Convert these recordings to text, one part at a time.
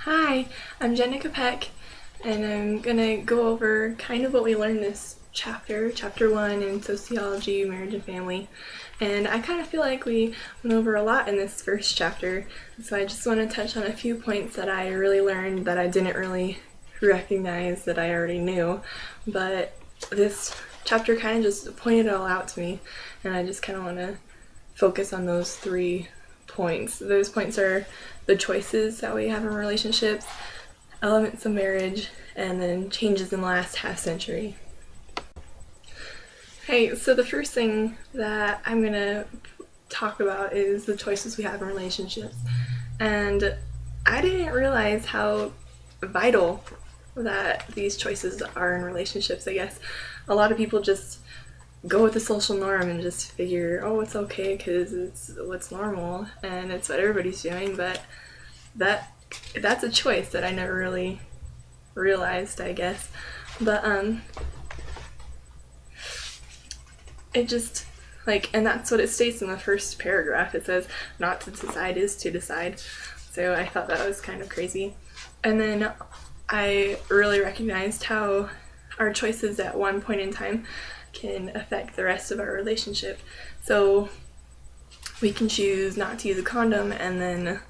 Hi, I'm Jenica Peck, and I'm gonna go over kind of what we learned this chapter 1 in Sociology, Marriage and Family. And I kind of feel like we went over a lot in this first chapter, so I just want to touch on a few points that I really learned that I didn't really recognize that I already knew. But this chapter kind of just pointed it all out to me, and I just kind of want to focus on those 3 points. Those points are the choices that we have in relationships, elements of marriage, and then changes in the last half century. Okay, so the first thing that I'm going to talk about is the choices we have in relationships. And I didn't realize how vital that these choices are in relationships, I guess. A lot of people just go with the social norm and just figure, oh, it's okay because it's what's normal and it's what everybody's doing, but that's a choice that I never really realized, I guess. But it just, and that's what it states in the first paragraph. It says, not to decide is to decide. So I thought that was kind of crazy. And then I really recognized how our choices at one point in time can affect the rest of our relationship. So we can choose not to use a condom, and then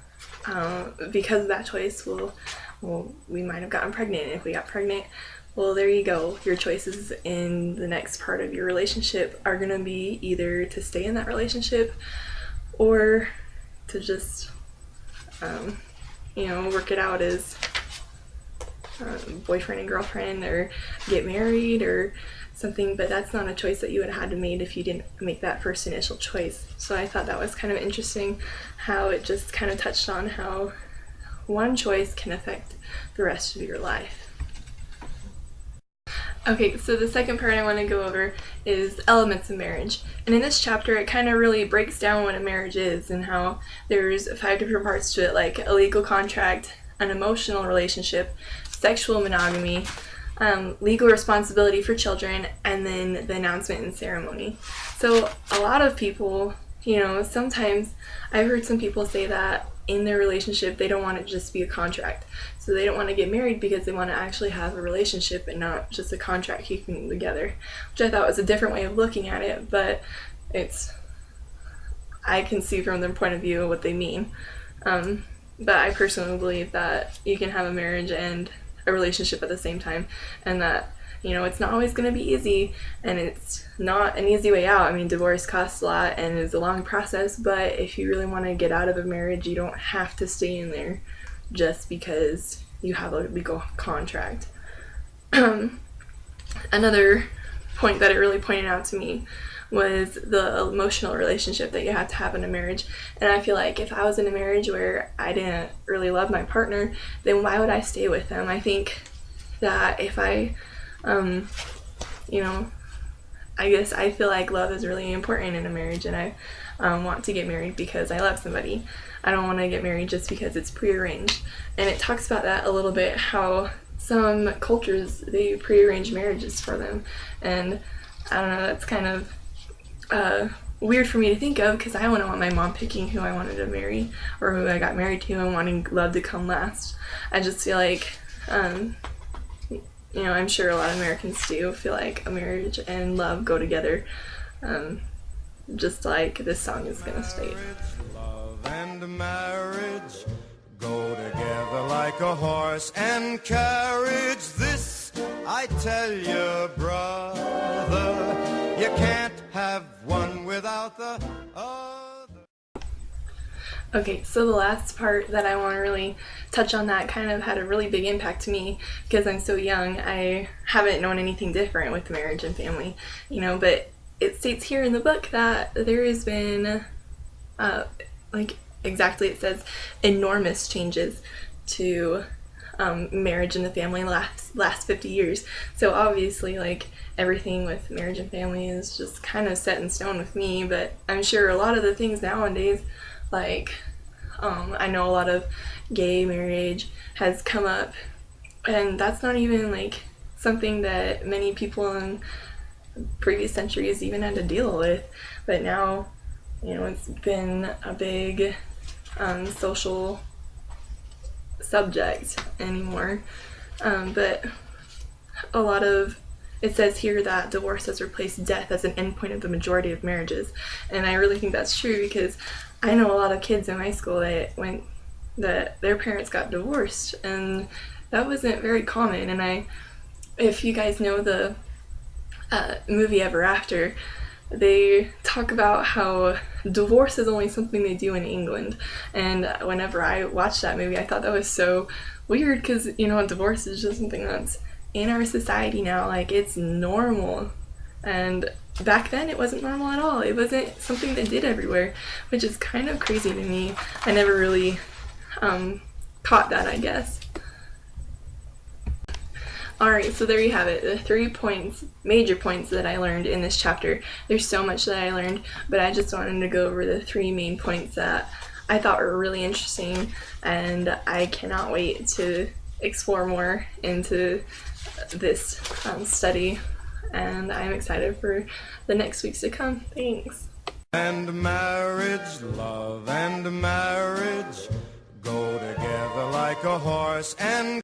because of that choice, we might have gotten pregnant. If we got pregnant, well, there you go. Your choices in the next part of your relationship are going to be either to stay in that relationship or to just, work it out as boyfriend and girlfriend or get married or something. But that's not a choice that you would have had to make if you didn't make that first initial choice. So I thought that was kind of interesting how it just kind of touched on how one choice can affect the rest of your life. Okay, so the second part I want to go over is elements of marriage. And in this chapter, it kind of really breaks down what a marriage is and how there's 5 different parts to it, like a legal contract, an emotional relationship, sexual monogamy, legal responsibility for children, and then the announcement and ceremony. So a lot of people, sometimes I've heard some people say that in their relationship they don't want it to just be a contract. So they don't want to get married because they want to actually have a relationship and not just a contract keeping them together, which I thought was a different way of looking at it, but I can see from their point of view what they mean. But I personally believe that you can have a marriage and a relationship at the same time, and that it's not always going to be easy, and it's not an easy way out. I mean, divorce costs a lot and is a long process, but if you really want to get out of a marriage, you don't have to stay in there just because you have a legal contract. Another point that it really pointed out to me was the emotional relationship that you have to have in a marriage. And I feel like if I was in a marriage where I didn't really love my partner, then why would I stay with them? I think that if I I guess I feel like love is really important in a marriage, and I want to get married because I love somebody. I don't want to get married just because it's prearranged. And it talks about that a little bit, how some cultures, they prearrange marriages for them. And I don't know, that's kind of weird for me to think of, because I wouldn't want my mom picking who I wanted to marry or who I got married to and wanting love to come last. I just feel like I'm sure a lot of Americans do feel like a marriage and love go together, just like this song is going to state. Love and marriage go together like a horse and carriage. This I tell you, brother, you can't have one without the other. Okay, so the last part that I want to really touch on that kind of had a really big impact to me because I'm so young. I haven't known anything different with marriage and family, but it states here in the book that there has been, exactly it says, enormous changes to marriage and the family last 50 years. So obviously, everything with marriage and family is just kind of set in stone with me, but I'm sure a lot of the things nowadays, I know a lot of gay marriage has come up, and that's not even something that many people in previous centuries even had to deal with. But now, it's been a big social subject anymore. But a lot of it says here that divorce has replaced death as an endpoint of the majority of marriages, and I really think that's true because I know a lot of kids in my school that their parents got divorced, and that wasn't very common. And if you guys know the movie Ever After, they talk about how divorce is only something they do in England. And whenever I watched that movie, I thought that was so weird because, divorce is just something that's in our society now. Like, it's normal. And back then, it wasn't normal at all. It wasn't something they did everywhere, which is kind of crazy to me. I never really caught that, I guess. Alright, so there you have it, the 3 points, major points that I learned in this chapter. There's so much that I learned, but I just wanted to go over the 3 main points that I thought were really interesting, and I cannot wait to explore more into this study, and I'm excited for the next weeks to come. Thanks. And marriage, love and marriage go together like a horse and